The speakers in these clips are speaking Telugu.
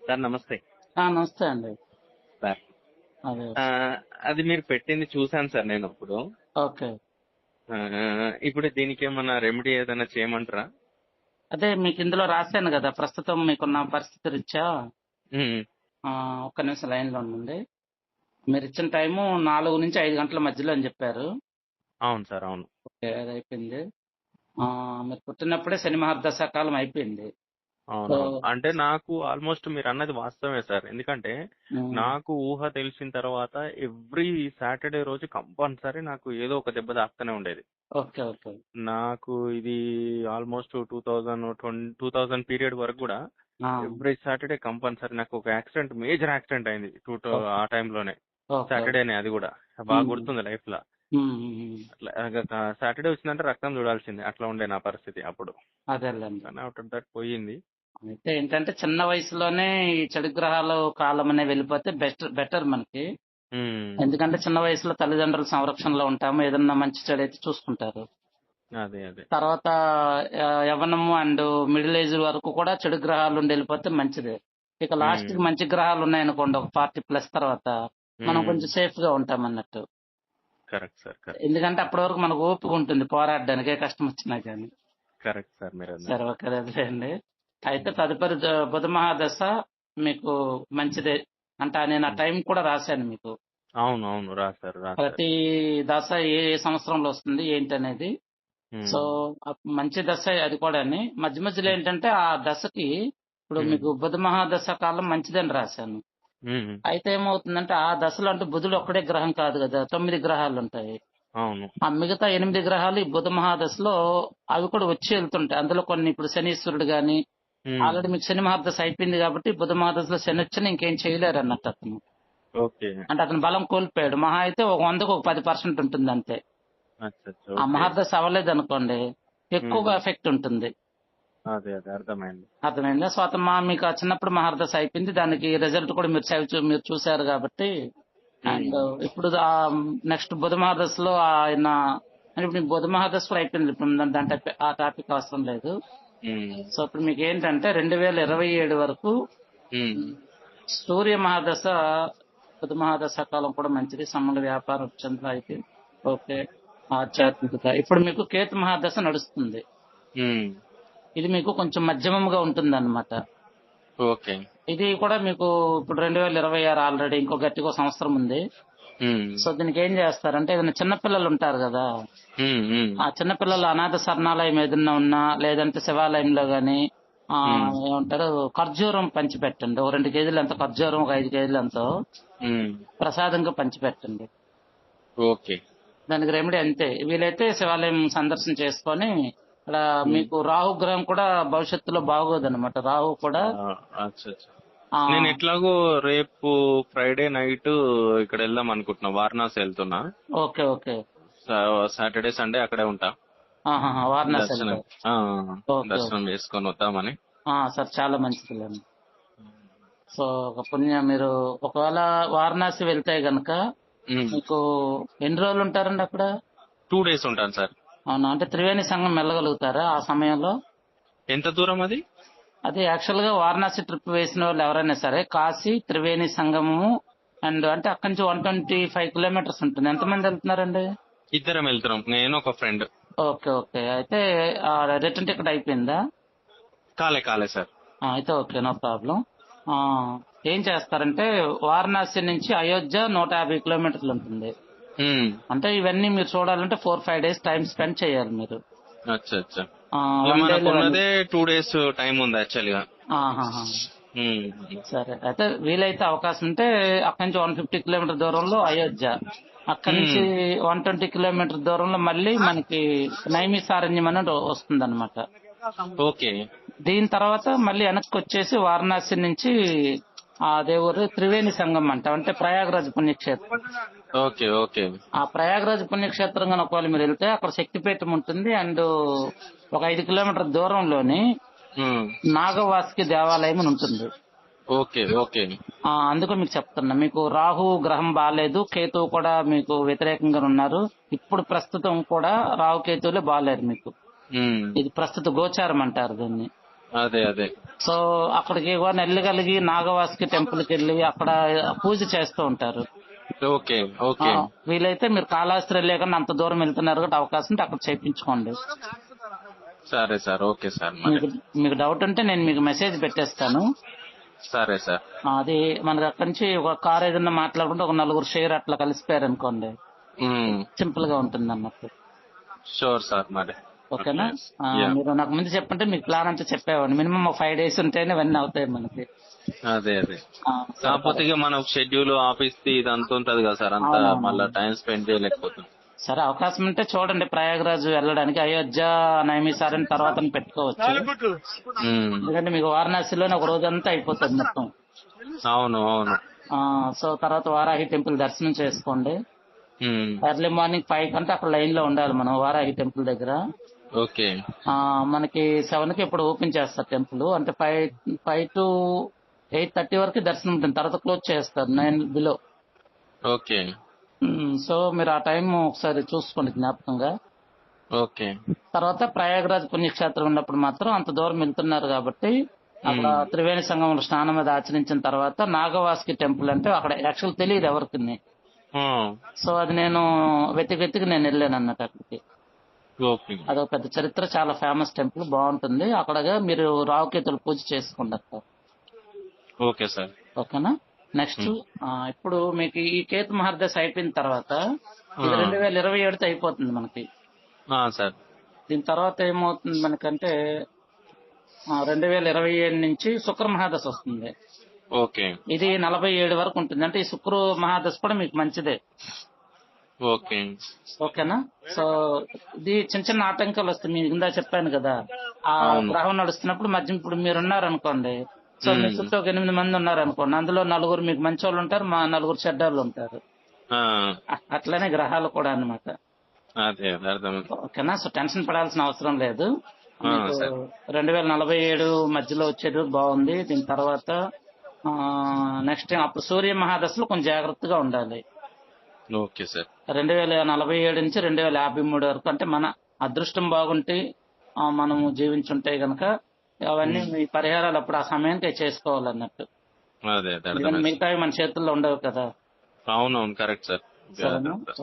సార్ నమస్తే. నమస్తే అండి. సార్ అదే. ఆ, అది మీరు పెట్టింది చూసాను సార్ నేను ఇప్పుడు. ఓకే. ఆ, ఇప్పుడు దీనికి ఏమన్నా రెమెడీ ఏదైనా చేయమంటారా? అదే మీకు ఇందులో రాశాను కదా, ప్రస్తుతం మీకున్న పరిస్థితి రీత్యా. ఉమ్, ఒక్క నిమిషం లైన్ లో ఉండండి. మీరు ఇచ్చిన టైము 4 నుంచి 5 గంటల మధ్యలో అని చెప్పారు. అవును సార్, అవును. ఓకే, అది అయిపోయింది. మీరు పుట్టినప్పుడే శని మహర్దశ కాలం అయిపోయింది. సో అవునవును, అంటే నాకు ఆల్మోస్ట్ మీరు అన్నది వాస్తవమే సార్. ఎందుకంటే ఉమ్, నాకు ఊహ తెలిసిన తర్వాత ఎవ్రీ సాటర్డే రోజు కంపల్సరీ నాకు ఏదో ఒక దెబ్బ తాకుతూనే ఉండేది. ఓకే. ఓకే. నాకు ఇది ఆల్మోస్ట్ 2000 పీరియడ్ వరకు కూడా ఆ, ఎవ్రీ సాటర్డే కంపల్సరీ నాకు ఒక యాక్సిడెంట్, మేజర్ యాక్సిడెంట్ అయింది ఓకే. ఆ టైంలోనే. ఓకే. సాటర్డేనే, అది కూడా బాగా ఉమ్, గుర్తుంది లైఫ్ లో. ఉమ్, ఉమ్, అట్లా సాటర్డే వచ్చిందంటే రక్తం చూడాల్సిందే, అట్లా ఉండే నా పరిస్థితి అప్పుడు. అదేలేండి. కానీ ఆఫ్టర్ దట్ పోయింది. అయితే ఏంటంటే చిన్న వయసులోనే ఈ చెడు గ్రహాలు కాలం అనేవి వెళ్ళిపోతే బెటర్ మనకి. ఉమ్, ఎందుకంటే చిన్న వయసులో తల్లిదండ్రుల సంరక్షణలో ఉంటాము, ఏదన్నా మంచి చెడు అయితే చూసుకుంటారు. అదే అదే. తర్వాత యవ్వనము అండ్ మిడిల్ ఏజ్ వరకు కూడా చెడు గ్రహాలు ఉండి వెళ్ళిపోతే మంచిదే. ఇక లాస్ట్ కి ఉమ్, మంచి గ్రహాలు ఉన్నాయనుకోండి, ఒక 40+ తర్వాత మనం ఉమ్, కొంచెం సేఫ్ గా ఉంటాం అన్నట్టు. Correct sir, correct. ఎందుకంటే అప్పటి వరకు మనకు ఓపిక ఉంటుంది పోరాడడానికి, ఏ కష్టం వచ్చినా కానీ. కరెక్ట్ సార్ మీరు సరే, అన్నది. ఓకే, అదేండి. అయితే తదుపరి బుధ మహాదశ మీకు మంచిదే అంట. నేను ఆ టైం కూడా రాశాను మీకు. అవును అవును, రాశారు రాశారు. ప్రతి దశ ఏ ఏ సంవత్సరంలో వస్తుంది ఏంటి అనేది. సో ఉమ్, మంచి దశ అది కూడా. మధ్య మధ్యలో ఏంటంటే ఆ దశకి ఇప్పుడు ఉమ్, మీకు బుధ మహాదశ కాలం మంచిదని రాశాను. ఉమ్, అయితే ఏమవుతుందంటే ఆ దశలో అంటే బుధుడు ఒక్కడే గ్రహం కాదు కదా, 9 గ్రహాలు ఉంటాయి. అవును. ఆ మిగతా 8 గ్రహాలు ఈ బుధ మహాదశలో అవి కూడా వచ్చి వెళ్తుంటాయి. అందులో కొన్ని ఇప్పుడు శనీశ్వరుడు గాని ఉమ్, ఆల్రెడీ మీకు శని మహాదశ అయిపోయింది కాబట్టి బుధ మహాదశలో శని వచ్చినా ఇంకేం చేయలేరు అన్నట్టు అతను. ఓకే. అంటే అతను బలం కోల్పోయాడు. మహా అయితే ఒక 100కు ఒక 10% ఉంటుంది అంతే. అచ్చా అచ్చా, ఆ ఓకే. మహాదశ అవ్వలేదు అనుకోండి, ఎక్కువగా ఉమ్, ఎఫెక్ట్ ఉంటుంది. అదే అదే, అర్థమైంది. అర్థమైందా? సో అతను మీకు ఆ చిన్నప్పుడు మహర్దశ అయిపోయింది, దానికి రిజల్ట్ కూడా మీరు చూశారు కాబట్టి. అండ్ ఉమ్, ఇప్పుడు నెక్స్ట్ బుధ మహాదశలో ఆయన అంటే ఇప్పుడు మీకు బుధ మహాదశ కూడా అయిపోయింది. ఇప్పుడు ఆ టాపిక్ అవసరం లేదు. ఉమ్, సో ఇప్పుడు మీకు ఏంటంటే 2027 వరకు ఉమ్, సూర్య మహాదశ, బుధ మహాదశ కాలం కూడా మంచిది. సమగ్ర వ్యాపారం చంద్ర అయిపోయింది. ఓకే. ఆధ్యాత్మికత ఇప్పుడు మీకు కేతు మహాదశ నడుస్తుంది. ఉమ్, ఇది మీకు కొంచెం మధ్యమంగా ఉంటుంది అన్నమాట. ఓకే. ఇది కూడా మీకు ఇప్పుడు 2026 ఆల్రెడీ ఇంకో గట్టిగా సంవత్సరం ఉంది. ఉమ్, సో దీనికి ఏం చేస్తారంటే ఏదైనా చిన్నపిల్లలు ఉంటారు కదా, ఉమ్, ఉమ్, ఆ చిన్నపిల్లలు అనాథ శరణాలయం ఏదన్నా ఉన్నా లేదంటే శివాలయంలో గాని ఉమ్, ఏమంటారు ఖర్జూరం పంచిపెట్టండి. ఒక 2 కేజీలు ఎంతో ఖర్జూరం, ఒక 5 కేజీలు ఎంతో ఉమ్, ప్రసాదంగా పంచిపెట్టండి. ఓకే. దానికి రెమెడీ అంతే. వీలైతే శివాలయం సందర్శన చేసుకొని ఇక్కడ ఉమ్, మీకు రాహుగ్రహం కూడా భవిష్యత్తులో బాగోదన్నమాట. రాహు కూడా అచ్చా అచ్చా. ఆ నేను ఎట్లాగో రేపు ఫ్రైడే నైట్ ఇక్కడ వెళ్దాం అనుకుంటున్నా, వారణాసి వెళ్తున్నా. ఓకే. ఓకే. సాటర్డే సండే అక్కడే ఉంటా. వారణాసి దర్శనం వెళ్తారు. ఆ, ఓకే. దర్శనం చేసుకొని వద్దామని. సార్ చాలా మంచిది. సో ఒక పుణ్యం మీరు ఒకవేళ వారణాసి వెళ్తే గనక ఉమ్, మీకు ఎన్ని రోజులు ఉంటారండి అక్కడ? 2 days ఉంటాను సార్. అవునా? అంటే త్రివేణి సంఘం వెళ్ళగలుగుతారా ఆ సమయంలో? ఎంత దూరం అది? అది యాక్చువల్ గా వారణాసి ట్రిప్ వేసిన వాళ్ళు ఎవరైనా సరే కాశీ త్రివేణి సంగమము అండ్ అంటే అక్కడి నుంచి 125 కిలోమీటర్స్ ఉంటుంది. ఎంతమంది వెళ్తున్నారండి? ఇద్దరం వెళ్తున్నాం, నేను ఒక ఫ్రెండ్. ఓకే. ఓకే. అయితే రిటర్న్ టికెట్ అయిపోయిందా? కాలే కాలే సార్. అయితే ఓకే, నో ప్రాబ్లం. ఏం చేస్తారంటే వారణాసి నుంచి అయోధ్య 150 కిలోమీటర్లు ఉంటుంది. ఉమ్, అంటే ఇవన్నీ మీరు చూడాలంటే 4-5 డేస్ టైం స్పెండ్ చేయాలి మీరు. అచ్చా అచ్చా. ఇక వన్ డేలో ఇవన్నీ. మనకున్నదే 2 days టైం ఉంది యాక్చువల్ గా. ఆహాహా. ఉమ్, సరే, అయితే వీలైతే అవకాశం ఉంటే అక్కడి నుంచి 150 కిలోమీటర్ దూరంలో అయోధ్య, అక్కడి నుంచి ఉమ్, 120 కిలోమీటర్ దూరంలో మళ్ళీ మనకి నైమిసారణ్యం అనేది వస్తుంది అనమాట. ఓకే. దీని తర్వాత మళ్ళీ వెనక్కి వచ్చేసి వారణాసి నుంచి ఆ దేవుడు త్రివేణి సంగమం అంటాం, అంటే ప్రయాగరాజ్ పుణ్యక్షేత్రం. ఓకే. ఓకే. ఆ ప్రయాగరాజ్ పుణ్యక్షేత్రం కనుక ఒకవేళ మీరు వెళ్తే అక్కడ శక్తిపీఠం ఉంటుంది. అండ్ ఒక 5 కిలోమీటర్ దూరంలోని ఉమ్, నాగవాసుకి దేవాలయం అని ఉంటుంది. ఓకే. ఓకే. అందుకు మీకు చెప్తున్నా, మీకు రాహు గ్రహం బాగాలేదు, కేతువు కూడా మీకు వ్యతిరేకంగా ఉన్నారు. ఇప్పుడు ప్రస్తుతం కూడా రాహు కేతువులే బాగాలేరు మీకు. ఉమ్, ఇది ప్రస్తుత గోచారం అంటారు దీన్ని. అదే అదే. సో అక్కడికి కూడా వెళ్ళగలిగి నాగవాసుకి టెంపుల్ కి వెళ్ళి అక్కడ పూజ చేస్తూ ఉంటారు. ఓకే ఆ, ఓకే. వీలైతే మీరు కాళహస్తి వెళ్ళలేకుండా అంత దూరం వెళ్తున్నారు కాబట్టి అవకాశం ఉంటే అక్కడ చేయించుకోండి. సరే సార్, ఓకే సార్ మరి. మీకు మీకు డౌట్ ఉంటే నేను మీకు మెసేజ్ పెట్టేస్తాను. సరే సార్. అది మనకి అక్కడి నుంచి ఒక కార్ ఏదైనా మాట్లాడుకుంటే ఒక నలుగురు షేర్ అట్లా కలిసిపోయారు అనుకోండి, సింపుల్ గా ఉంటుంది అన్నట్టు. షూర్ సార్ మరి. ఓకేనా? యా. మీరు నాకు ముందు చెప్పంటే మీకు ప్లాన్ అంతా చెప్పేవాడిని. మినిమం ఒక 5 days ఉంటేనే ఇవన్నీ అవుతాయి మనకి. అదే అదే. సరే కాకపోతే ఇక మనకు షెడ్యూల్ ఆఫీస్ ది ఇదంతా ఉంటది కదా సార్, అంతా అవునవును. మళ్ళా టైం స్పెండ్ చేయలేకపోతుంది. సరే, అవకాశం ఉంటే చూడండి ప్రయాగరాజ్ వెళ్ళడానికి. అయోధ్య నైమిసారని తర్వాత పెట్టుకోవచ్చు. ఎందుకంటే మీకు వారణాసిలోనే ఒక రోజంతా అయిపోతుంది మొత్తం. అవును అవును. సో తర్వాత వారాహి టెంపుల్ దర్శనం చేసుకోండి. ఎర్లీ మార్నింగ్ 5 కంటే అక్కడ లైన్ లో ఉండాలి మనం వారాహి టెంపుల్ దగ్గర. ఓకే. మనకి 7 కి ఇప్పుడు ఓపెన్ చేస్తారు టెంపుల్. అంటే 5 to 8:30 వరకు దర్శనం ఉంటుంది, తర్వాత క్లోజ్ చేస్తారు 9 బిలో. ఓకే సో మీరు ఆ టైం ఒకసారి చూసుకోండి జ్ఞాపకంగా. ఓకే. తర్వాత ప్రయాగరాజ్ పుణ్యక్షేత్రం ఉన్నప్పుడు మాత్రం అంత దూరం వెళ్తున్నారు కాబట్టి అక్కడ త్రివేణి సంగమంలో స్నానం మీద ఆచరించిన తర్వాత నాగవాసుకి టెంపుల్ అంటే అక్కడ యాక్చువల్ తెలియదు ఎవరికి. సో అది నేను వెతికి నేను వెళ్ళాను అన్నట్టు అక్కడికి. ఓకే అదొక పెద్ద చరిత్ర, చాలా ఫేమస్ టెంపుల్, బాగుంటుంది. అక్కడ మీరు రావుకేతుల పూజ చేసుకుంటారు. Okay sir. ఓకేనా? నెక్స్ట్ ఇప్పుడు మీకు ఈ కేతు మహర్దశ అయిపోయిన తర్వాత ఇది 2027తో అయిపోతుంది మనకి సార్. దీని తర్వాత ఏమవుతుంది మనకంటే 2027 నుంచి శుక్ర మహాదశ వస్తుంది. ఓకే ఇది 47 వరకు ఉంటుంది. అంటే ఈ శుక్ర మహాదశ కూడా మీకు మంచిదే. ఓకే ఓకేనా? సో ఇది చిన్న చిన్న ఆటంకాలు వస్తాయి. మీకు ఇందా చెప్పాను కదా, ఆ గ్రహం నడుస్తున్నప్పుడు మధ్య ఇప్పుడు మీరున్నారనుకోండి, సో మీ చుట్టూ ఒక 8 మంది ఉన్నారనుకోండి, అందులో 4 మీకు మంచి వాళ్ళు ఉంటారు, 4 చెడ్డోళ్ళు ఉంటారు. అట్లనే గ్రహాలు కూడా అన్నమాట. అదే అర్థమైంది. ఓకేనా? సో టెన్షన్ పడాల్సిన అవసరం లేదు. 2047 మధ్యలో వచ్చేది బాగుంది. దీని తర్వాత నెక్స్ట్ అప్పుడు సూర్య మహాదశలో కొంచెం జాగ్రత్తగా ఉండాలి. Okay sir. 2047 నుంచి 2053 వరకు అంటే మన అదృష్టం బాగుంటే మనము జీవించుంటే గనక అవన్నీ మీ పరిహారాలు అప్పుడు ఆ సమయానికి చేసుకోవాలన్నట్టు. మిగతావి మన చేతుల్లో ఉండవు కదా. అవునవును, కరెక్ట్ సార్.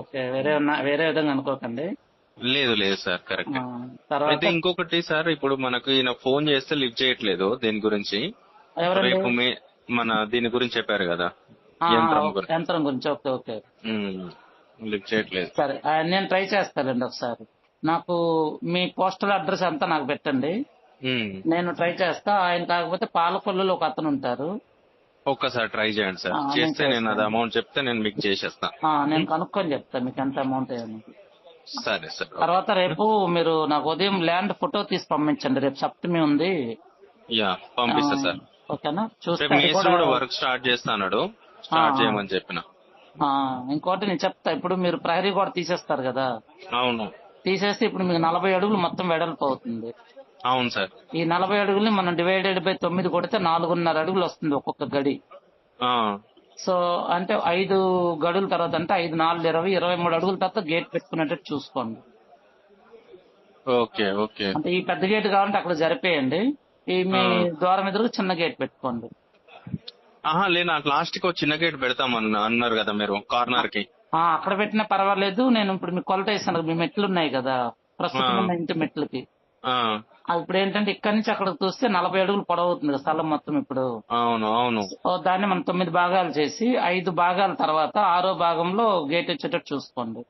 ఓకే, వేరే విధంగా అనుకోకండి. లేదు లేదు సార్, కరెక్ట్. అయితే ఇంకొకటి సార్, ఇప్పుడు మనకు ఈయన ఫోన్ చేస్తే లిఫ్ట్ చేయట్లేదు, దీని గురించి రేపు మన దీని గురించి చెప్పారు కదా, యంత్రం గురించి. ఓకే ఓకే, లిఫ్ట్ చేయట్లేదు. సరే, నేను ట్రై చేస్తానండి. ఒకసారి నాకు మీ పోస్టల్ అడ్రస్ అంతా నాకు పెట్టండి, నేను ట్రై చేస్తా. ఆయన కాకపోతే పాలకొల్లులో ఒక అతను ఉంటారు, ఒక్కసారి ట్రై చేయండి సార్. చేస్తే నేను అది అమౌంట్ చెప్తే నేను మీకు చేసేస్తా. నేను కనుక్కొని చెప్తాను మీకు ఎంత అమౌంట్ అయ్యాను. సరే సార్. తర్వాత రేపు మీరు నాకు ఉదయం ల్యాండ్ ఫోటో తీసి పంపించండి, రేపు సప్తమి ఉంది. పంపిస్తా సార్. ఓకేనా? చూస్తే కూడా వర్క్ స్టార్ట్ చేస్తాడు, స్టార్ట్ చేయమని చెప్పిన. ఇంకోటి నేను చెప్తా, ఇప్పుడు మీరు ప్రహరీ కూడా తీసేస్తారు కదా. అవును, తీసేస్తే ఇప్పుడు మీకు 40 అడుగులు మొత్తం వెడల్పు అవుతుంది. అవును సార్. ఈ 40 అడుగుల్ని మనం డివైడెడ్ బై 9 కొడితే 4.5 అడుగులు వస్తుంది ఒక్కొక్క గడి. సో అంటే 5 గడుల తర్వాత అంటే 5, 4, 20, 23 అడుగుల తర్వాత గేట్ పెట్టుకునేటట్టు చూసుకోండి. Okay okay. అంటే ఈ పెద్ద గేట్ కావాలంటే అక్కడ జరిపేయండి, ఈ మీ ద్వారం ఎదురు చిన్న గేట్ పెట్టుకోండి. లేదు, నాకు లాస్ట్ కి చిన్న గేట్ పెడతామని అన్నారు కదా మీరు, కార్నర్ కి. అక్కడ పెట్టినా పర్వాలేదు. నేను ఇప్పుడు మీకు కొలత ఇస్తాను, మీ మెట్లు ఉన్నాయి కదా ప్రస్తుతం ఉన్న ఇంటి మెట్లకి. ఇప్పుడు ఏంటంటే ఇక్కడ నుంచి అక్కడ చూస్తే 40 అడుగులు పొడవుతుంది స్థలం మొత్తం. ఇప్పుడు అవును అవును, దాన్ని మనం 9 భాగాలు చేసి 5 భాగాల తర్వాత 6వ భాగంలో గేట్ వచ్చేటట్టు చూసుకోండి.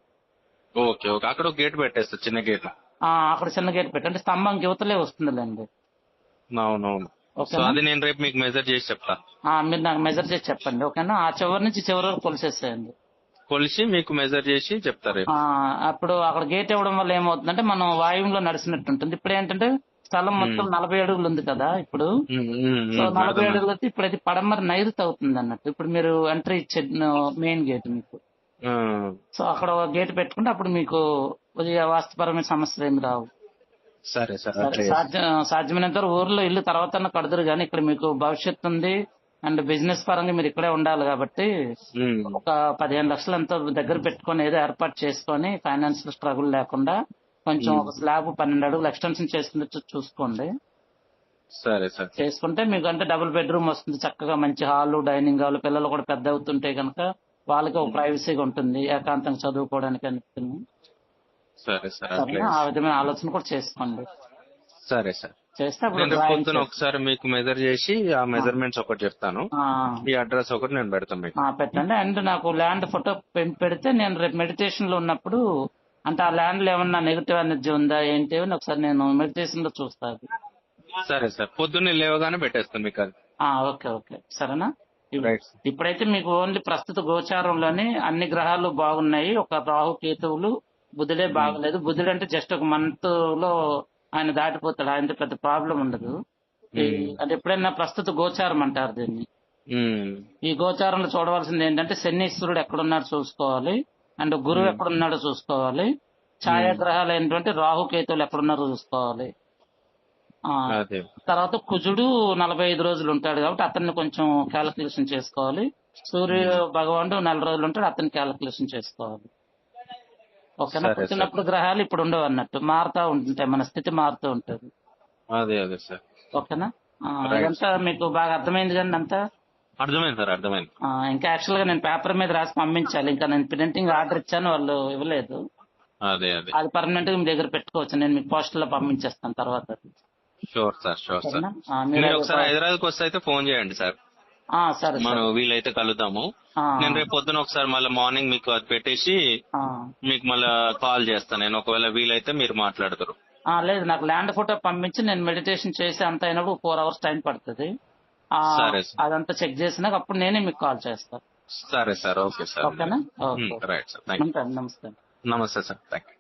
ఓకే ఓకే, అక్కడ గేట్ పెట్టేస్తా, చిన్న గేట్. అక్కడ చిన్న గేట్ పెట్టండి, స్తంభం యువతలే వస్తుందిలేండి. అవునవును. అది నేను రేపు మీకు మెజర్ చేసి చెప్తా. మీరు నాకు మెజర్ చేసి చెప్పండి. ఓకేనా? ఆ చివరి నుంచి చివరి వరకు కొలిసేసేయండి, కొలిసి మీకు మెజర్ చేసి చెప్తారు. అప్పుడు అక్కడ గేట్ ఇవ్వడం వల్ల ఏమవుతుందంటే మనం వాయువులో నడిచినట్టు ఉంటుంది. ఇప్పుడు ఏంటంటే స్థలం మొత్తం 40 అడుగులు ఉంది కదా ఇప్పుడు. సో 40 అడుగులు అయితే ఇప్పుడు అది పడమర నైరుతి అవుతుంది అన్నట్టు. ఇప్పుడు మీరు ఎంట్రీ ఇచ్చే మెయిన్ గేట్ మీకు. సో అక్కడ గేట్ పెట్టుకుంటే అప్పుడు మీకు వాస్తుపరమైన సమస్యలు ఏమి రావు. సరే సార్. సాధ్యమైనంత ఊర్లో ఇల్లు తర్వాత కడదురు కానీ ఇక్కడ మీకు భవిష్యత్తు ఉంది అండ్ బిజినెస్ పరంగా మీరు ఇక్కడే ఉండాలి కాబట్టి ఒక 15 లక్షలు ఎంతో దగ్గర పెట్టుకొని ఏదో ఏర్పాటు చేసుకొని ఫైనాన్షియల్ స్ట్రగుల్ లేకుండా కొంచెం ఒక స్లాబ్ 12 అడుగులు ఎక్స్టెన్షన్ చేసుకుని చూసుకోండి. సరే సార్. చేసుకుంటే మీకు అంటే డబుల్ బెడ్రూమ్ వస్తుంది, చక్కగా మంచి హాల్, డైనింగ్ హాల్, పిల్లలు కూడా పెద్ద అవుతుంటే కనుక వాళ్ళకి ఒక ప్రైవసీగా ఉంటుంది, ఏకాంతంగా చదువుకోవడానికి అనిపిస్తుంది. సరే సార్. సరేనా, ఆ విధమైన ఆలోచన కూడా చేసుకోండి. సరే సార్. చేస్తే అప్పుడు నేను drawing పొద్దున ఒకసారి మీకు మెజర్ చేసి ఆ మెజర్మెంట్స్ ఒకటి చెప్తాను, ఈ అడ్రస్ ఒకటి నేను పెడతాను మీకు. పెట్టండి. అండ్ నాకు ల్యాండ్ ఫోటో పెడితే నేను రేపు మెడిటేషన్ లో ఉన్నప్పుడు అంటే ఆ ల్యాండ్ లో ఏమన్నా నెగిటివ్ ఎనర్జీ ఉందా ఏంటి అని ఒకసారి నేను మెడిటేషన్ లో చూస్తాను. సరే సార్, పొద్దున్నే లేవగానే పెట్టేస్తాను మీకు అది. ఓకే ఓకే, సరేనా. రైట్. ఇప్పుడైతే మీకు ఓన్లీ ప్రస్తుత గోచారంలోని అన్ని గ్రహాలు బాగున్నాయి, ఒక రాహు కేతువులు, బుధుడే బాగలేదు. బుధుడు అంటే జస్ట్ ఒక మంత్ లో ఆయన దాటిపోతాడు, ఆయనతో పెద్ద ప్రాబ్లం ఉండదు. అంటే ఎప్పుడైనా ప్రస్తుత గోచారం అంటారు దీన్ని. ఈ గోచారంలో చూడవలసింది ఏంటంటే శనీశ్వరుడు ఎక్కడున్నాడో చూసుకోవాలి, అండ్ గురువు ఎక్కడున్నాడో చూసుకోవాలి, ఛాయాగ్రహాలు ఏంటంటే రాహుకేతువులు ఎక్కడున్నారో చూసుకోవాలి. తర్వాత కుజుడు 45 రోజులు ఉంటాడు కాబట్టి అతన్ని కొంచెం క్యాలిక్యులేషన్ చేసుకోవాలి. సూర్య భగవానుడు 4 రోజులు ఉంటాడు, అతన్ని క్యాలిక్యులేషన్ చేసుకోవాలి. ఓకేనా. పుట్టినప్పుడు గ్రహాలు ఇప్పుడు ఉండవు అన్నట్టు, మారుతా ఉంటుంటాయి, మన స్థితి మారుతూ ఉంటుంది. అదే సార్. ఓకేనా. ఇదంతా మీకు బాగా అర్థమైంది కానీ అంతా అర్థమైంది సార్, అర్థమైంది. ఇంకా యాక్చువల్ గా నేను పేపర్ మీద రాసి పంపించాలి, ఇంకా నేను ప్రింటింగ్ ఆర్డర్ ఇచ్చాను, వాళ్ళు ఇవ్వలేదు. అది పర్మనెంట్ గా మీ దగ్గర పెట్టుకోవచ్చు, నేను మీకు పోస్టల్ లో పంపించేస్తాను తర్వాత. Sure sir, sure sir. మీరు ఒకసారి హైదరాబాద్ కి వస్తే అయితే ఫోన్ చేయండి సార్, సరే మనం వీలైతే కలుద్దాము. నేను రేపు పొద్దున ఒకసారి మళ్ళీ మార్నింగ్ మీకు అది పెట్టేసి మీకు మళ్ళీ కాల్ చేస్తాను నేను, ఒకవేళ వీలైతే మీరు మాట్లాడతారు. లేదు, నాకు ల్యాండ్ ఫోటో పంపించి నేను మెడిటేషన్ చేసి అంత అయినప్పుడు 4 hours టైం పడుతుంది. అదంతా చెక్ చేసినాక అప్పుడు నేనే మీకు కాల్ చేస్తాను. సరే సార్, ఓకే సార్. ఓకేనా. Right sir, thank you. నమస్తే. నమస్తే సార్, థ్యాంక్ యూ.